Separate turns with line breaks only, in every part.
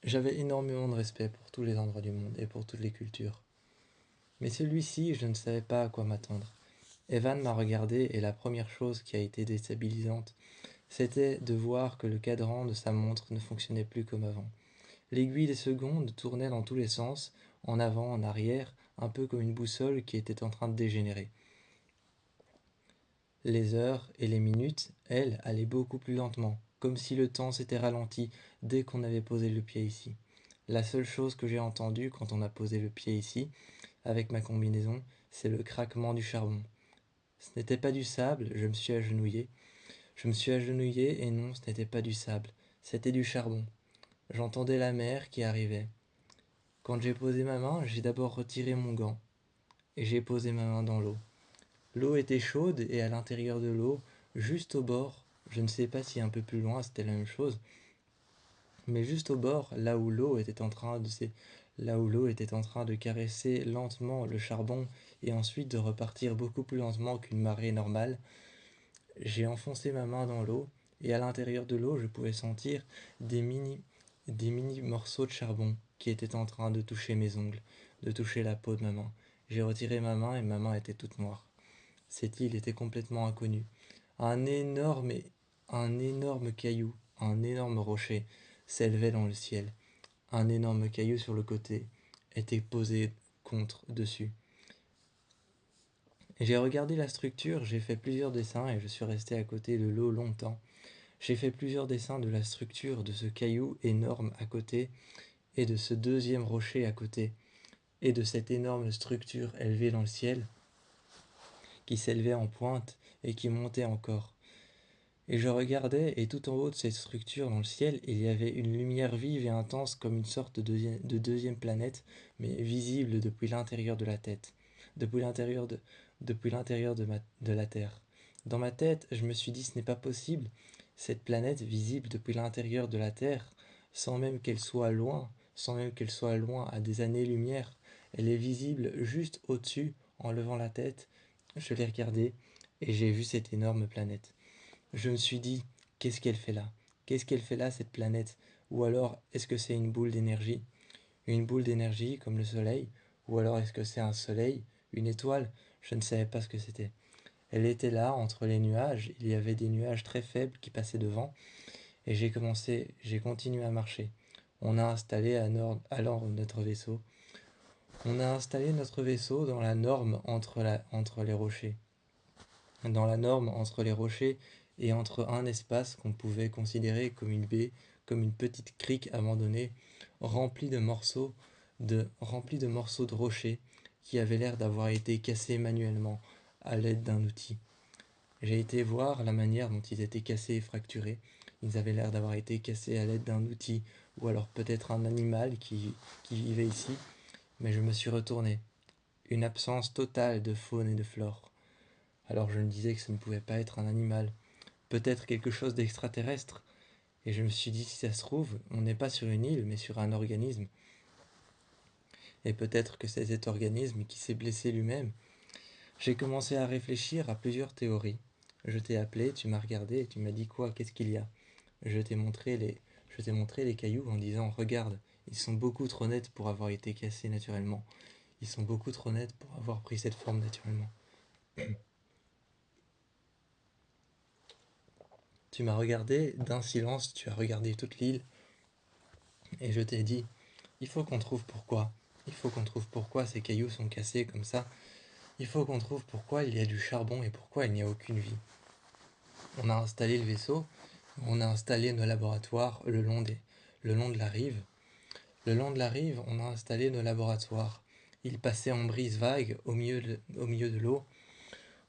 J'avais énormément de respect pour tous les endroits du monde et pour toutes les cultures. Mais celui-ci, je ne savais pas à quoi m'attendre. Evan m'a regardé et la première chose qui a été déstabilisante, c'était de voir que le cadran de sa montre ne fonctionnait plus comme avant. L'aiguille des secondes tournait dans tous les sens, en avant, en arrière, un peu comme une boussole qui était en train de dégénérer. Les heures et les minutes, elles, allaient beaucoup plus lentement, comme si le temps s'était ralenti dès qu'on avait posé le pied ici. La seule chose que j'ai entendue quand on a posé le pied ici, avec ma combinaison, c'est le craquement du charbon. Ce n'était pas du sable, je me suis agenouillé. Je me suis agenouillé et non, ce n'était pas du sable, c'était du charbon. J'entendais la mer qui arrivait. Quand j'ai posé ma main, j'ai d'abord retiré mon gant et j'ai posé ma main dans l'eau. L'eau était chaude et à l'intérieur de l'eau, juste au bord, je ne sais pas si un peu plus loin c'était la même chose, mais juste au bord, là où l'eau était en train de caresser lentement le charbon et ensuite de repartir beaucoup plus lentement qu'une marée normale, j'ai enfoncé ma main dans l'eau et à l'intérieur de l'eau, je pouvais sentir des mini, des mini morceaux de charbon qui étaient en train de toucher mes ongles, de toucher la peau de ma main. J'ai retiré ma main et ma main était toute noire. Cette île était complètement inconnue. Un énorme, un énorme caillou, un énorme rocher s'élevait dans le ciel. Un énorme caillou sur le côté était posé contre dessus. J'ai regardé la structure, j'ai fait plusieurs dessins et je suis resté à côté de l'eau longtemps. J'ai fait plusieurs dessins de la structure de ce caillou énorme à côté et de ce deuxième rocher à côté et de cette énorme structure élevée dans le ciel qui s'élevait en pointe et qui montait encore. Et je regardais, et tout en haut de cette structure dans le ciel, il y avait une lumière vive et intense comme une sorte de deuxième planète, mais visible depuis l'intérieur de la tête, depuis l'intérieur de la Terre. Dans ma tête, je me suis dit ce n'est pas possible, cette planète visible depuis l'intérieur de la Terre, sans même qu'elle soit loin, sans même qu'elle soit loin à des années-lumière, elle est visible juste au-dessus, en levant la tête. Je l'ai regardée et j'ai vu cette énorme planète. Je me suis dit, qu'est-ce qu'elle fait là? Qu'est-ce qu'elle fait là, cette planète? Ou alors, est-ce que c'est une boule d'énergie? Une boule d'énergie comme le soleil? Ou alors est-ce que c'est un soleil? Une étoile? Je ne savais pas ce que c'était. Elle était là, entre les nuages, il y avait des nuages très faibles qui passaient devant, et j'ai continué à marcher. On a installé alors notre vaisseau. On a installé notre vaisseau dans la norme entre les rochers. Dans la norme entre les rochers et entre un espace qu'on pouvait considérer comme une baie, comme une petite crique abandonnée, remplie de morceaux de rochers qui avaient l'air d'avoir été cassés manuellement à l'aide d'un outil. J'ai été voir la manière dont ils étaient cassés et fracturés. Ils avaient l'air d'avoir été cassés à l'aide d'un outil, ou alors peut-être un animal qui vivait ici, mais je me suis retourné. Une absence totale de faune et de flore. Alors je me disais que ça ne pouvait pas être un animal, peut-être quelque chose d'extraterrestre. Et je me suis dit, si ça se trouve, on n'est pas sur une île, mais sur un organisme. Et peut-être que c'est cet organisme qui s'est blessé lui-même. J'ai commencé à réfléchir à plusieurs théories. Je t'ai appelé, tu m'as regardé et tu m'as dit quoi, qu'est-ce qu'il y a? Je t'ai montré les cailloux en disant, regarde, ils sont beaucoup trop nets pour avoir été cassés naturellement. Ils sont beaucoup trop nets pour avoir pris cette forme naturellement. Tu m'as regardé d'un silence, tu as regardé toute l'île, et je t'ai dit, il faut qu'on trouve pourquoi. Il faut qu'on trouve pourquoi ces cailloux sont cassés comme ça. Il faut qu'on trouve pourquoi il y a du charbon et pourquoi il n'y a aucune vie. On a installé le vaisseau, on a installé nos laboratoires le long de la rive. Le long de la rive, on a installé nos laboratoires. Ils passaient en brise-vague au milieu de l'eau.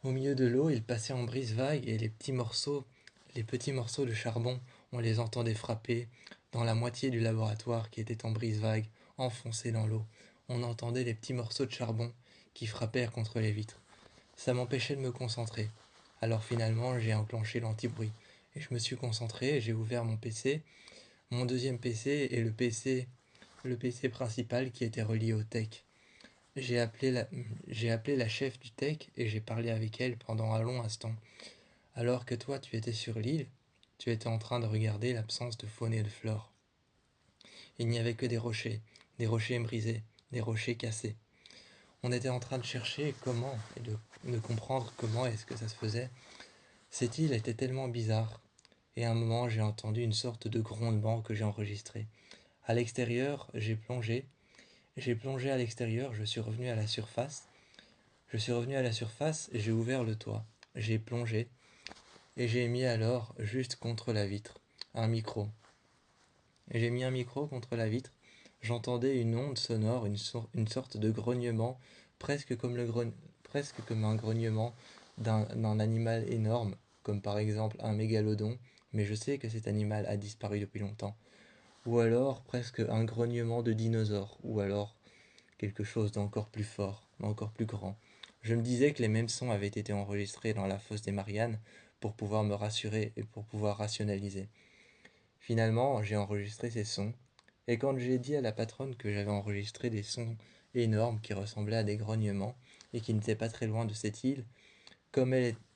Au milieu de l'eau, ils passaient en brise-vague et les petits morceaux de charbon, on les entendait frapper dans la moitié du laboratoire qui était en brise-vague, enfoncé dans l'eau. On entendait les petits morceaux de charbon qui frappèrent contre les vitres. Ça m'empêchait de me concentrer. Alors finalement, j'ai enclenché l'anti-bruit. Et je me suis concentré, j'ai ouvert mon PC, mon deuxième PC et le PC principal qui était relié au tech. J'ai appelé la, j'ai appelé la chef du tech et j'ai parlé avec elle pendant un long instant. Alors que toi, tu étais sur l'île, tu étais en train de regarder l'absence de faune et de flore. Il n'y avait que des rochers brisés, des rochers cassés. On était en train de chercher comment et de comprendre comment est-ce que ça se faisait. Cette île était tellement bizarre. Et à un moment, j'ai entendu une sorte de grondement que j'ai enregistré. À l'extérieur, j'ai plongé. J'ai plongé à l'extérieur, je suis revenu à la surface. Je suis revenu à la surface, j'ai ouvert le toit. J'ai plongé et j'ai mis alors, juste contre la vitre, un micro. Et j'ai mis un micro contre la vitre. J'entendais une onde sonore, une sorte de grognement, presque comme, presque comme un grognement d'un animal énorme, comme par exemple un mégalodon, mais je sais que cet animal a disparu depuis longtemps. Ou alors presque un grognement de dinosaure, ou alors quelque chose d'encore plus fort, d'encore plus grand. Je me disais que les mêmes sons avaient été enregistrés dans la fosse des Mariannes pour pouvoir me rassurer et pour pouvoir rationaliser. Finalement, j'ai enregistré ces sons, et quand j'ai dit à la patronne que j'avais enregistré des sons énormes qui ressemblaient à des grognements et qui n'étaient pas très loin de cette île, comme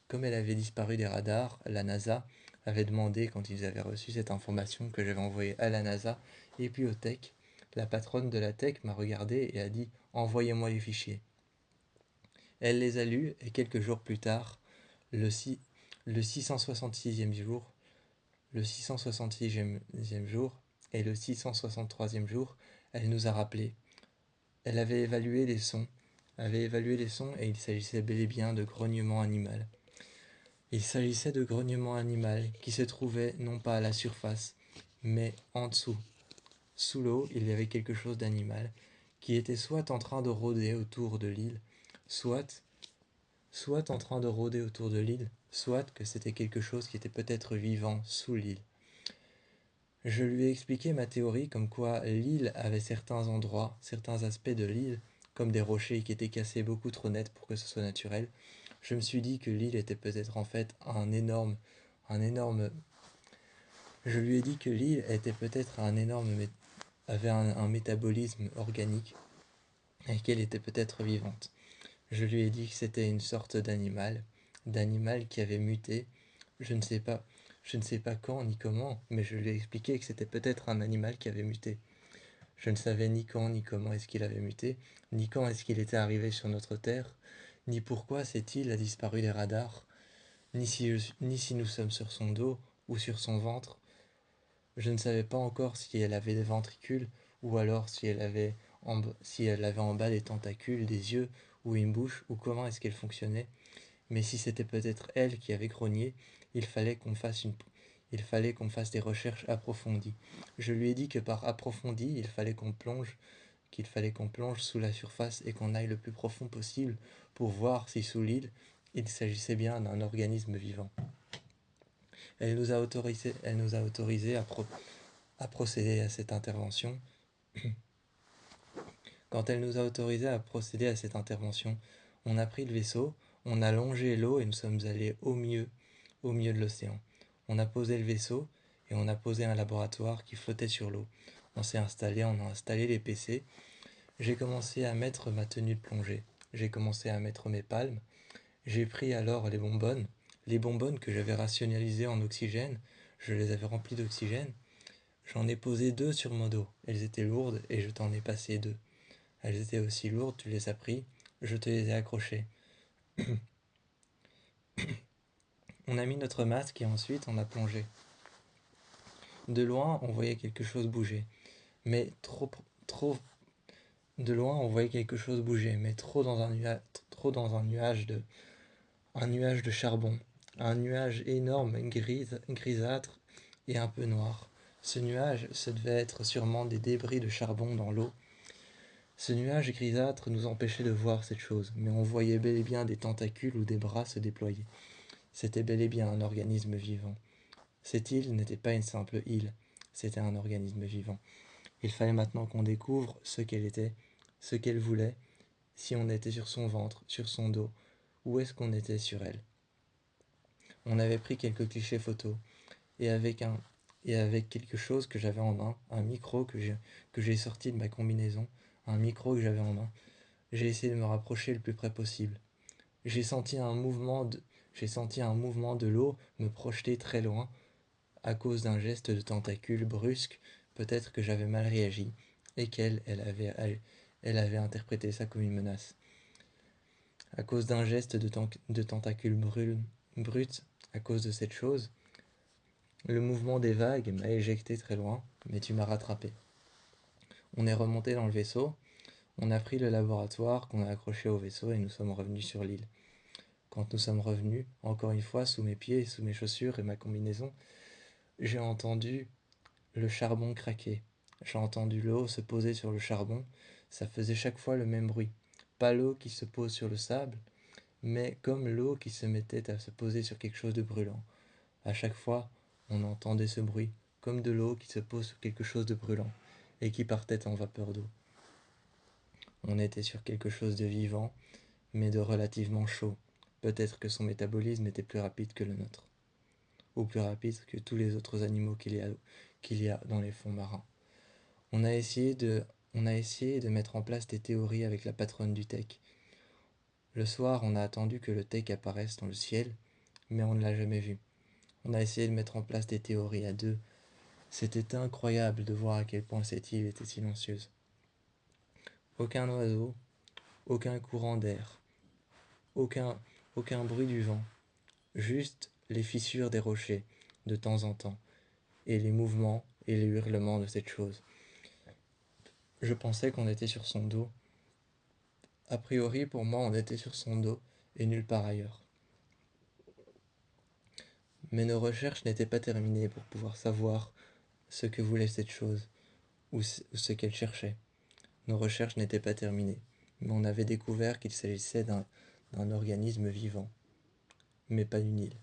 comme elle avait disparu des radars, la NASA avait demandé, quand ils avaient reçu cette information que j'avais envoyée à la NASA et puis au tech, la patronne de la tech m'a regardé et a dit envoyez-moi les fichiers. Elle les a lus et quelques jours plus tard, le, le 666e jour, le 666e jour et le 663e jour, elle nous a rappelé. Elle avait évalué les sons et il s'agissait bel et bien de grognements animal. Il s'agissait de grognements animal qui se trouvaient non pas à la surface, mais en dessous. Sous l'eau, il y avait quelque chose d'animal qui était soit en train de rôder autour de l'île, soit en train de rôder autour de l'île, soit que c'était quelque chose qui était peut-être vivant sous l'île. Je lui ai expliqué ma théorie comme quoi l'île avait certains endroits, certains aspects de l'île, comme des rochers qui étaient cassés beaucoup trop net pour que ce soit naturel. Je me suis dit que l'île était peut-être en fait un énorme. Je lui ai dit que l'île était peut-être avait un métabolisme organique et qu'elle était peut-être vivante. Je lui ai dit que c'était une sorte d'animal qui avait muté. Je ne sais pas, je ne sais pas quand ni comment, mais je lui ai expliqué que c'était peut-être un animal qui avait muté. Je ne savais ni quand ni comment est-ce qu'il avait muté, ni quand est-ce qu'il était arrivé sur notre Terre, ni pourquoi cette île a disparu des radars, ni si nous sommes sur son dos ou sur son ventre. Je ne savais pas encore si elle avait des ventricules ou alors si elle avait en bas des tentacules, des yeux ou une bouche ou comment est-ce qu'elle fonctionnait. Mais si c'était peut-être elle qui avait grogné, il fallait qu'on fasse des recherches approfondies. Je lui ai dit que par approfondi, qu'il fallait qu'on plonge sous la surface et qu'on aille le plus profond possible pour voir si sous l'île, il s'agissait bien d'un organisme vivant. Elle nous a autorisé à procéder à cette intervention. Quand elle nous a autorisé à procéder à cette intervention, on a pris le vaisseau, on a longé l'eau et nous sommes allés au milieu de l'océan. On a posé le vaisseau et on a posé un laboratoire qui flottait sur l'eau. On a installé les PC. J'ai commencé à mettre ma tenue de plongée. J'ai commencé à mettre mes palmes. J'ai pris alors les bonbonnes que j'avais rationalisées en oxygène. Je les avais remplies d'oxygène. J'en ai posé 2 sur mon dos. Elles étaient lourdes et je t'en ai passé 2. Elles étaient aussi lourdes, tu les as pris, je te les ai accrochées. On a mis notre masque et ensuite on a plongé. De loin, on voyait quelque chose bouger, mais trop. De loin, on voyait quelque chose bouger, mais trop dans un nuage de charbon, un nuage énorme, grisâtre et un peu noir. Ce nuage, ça devait être sûrement des débris de charbon dans l'eau. Ce nuage grisâtre nous empêchait de voir cette chose, mais on voyait bel et bien des tentacules ou des bras se déployer. C'était bel et bien un organisme vivant. Cette île n'était pas une simple île, c'était un organisme vivant. Il fallait maintenant qu'on découvre ce qu'elle était, ce qu'elle voulait, si on était sur son ventre, sur son dos, où est-ce qu'on était sur elle. On avait pris quelques clichés photos, et avec quelque chose que j'avais en main, un micro que j'ai sorti de ma combinaison, un micro que j'avais en main, j'ai essayé de me rapprocher le plus près possible. J'ai senti un mouvement de l'eau me projeter très loin à cause d'un geste de tentacule brusque, Peut-être que j'avais mal réagi et elle avait interprété ça comme une menace. À cause d'un geste de tentacule brut, à cause de cette chose, le mouvement des vagues m'a éjecté très loin, mais tu m'as rattrapé. On est remonté dans le vaisseau, on a pris le laboratoire qu'on a accroché au vaisseau et nous sommes revenus sur l'île. Quand nous sommes revenus, encore une fois, sous mes pieds, sous mes chaussures et ma combinaison, j'ai entendu le charbon craquer. J'ai entendu l'eau se poser sur le charbon. Ça faisait chaque fois le même bruit. Pas l'eau qui se pose sur le sable, mais comme l'eau qui se mettait à se poser sur quelque chose de brûlant. À chaque fois, on entendait ce bruit, comme de l'eau qui se pose sur quelque chose de brûlant, et qui partait en vapeur d'eau. On était sur quelque chose de vivant, mais de relativement chaud. Peut-être que son métabolisme était plus rapide que le nôtre, ou plus rapide que tous les autres animaux qu'il y a dans les fonds marins. On a essayé de mettre en place des théories avec la patronne du tech. Le soir, on a attendu que le tech apparaisse dans le ciel, mais on ne l'a jamais vu. On a essayé de mettre en place des théories à deux. C'était incroyable de voir à quel point cette île était silencieuse. Aucun oiseau, aucun courant d'air, aucun, aucun bruit du vent, juste les fissures des rochers de temps en temps, et les mouvements et les hurlements de cette chose. Je pensais qu'on était sur son dos. A priori, pour moi, on était sur son dos et nulle part ailleurs. Mais nos recherches n'étaient pas terminées pour pouvoir savoir ce que voulait cette chose ou ce qu'elle cherchait. Nos recherches n'étaient pas terminées, mais on avait découvert qu'il s'agissait d'un organisme vivant, mais pas d'une île.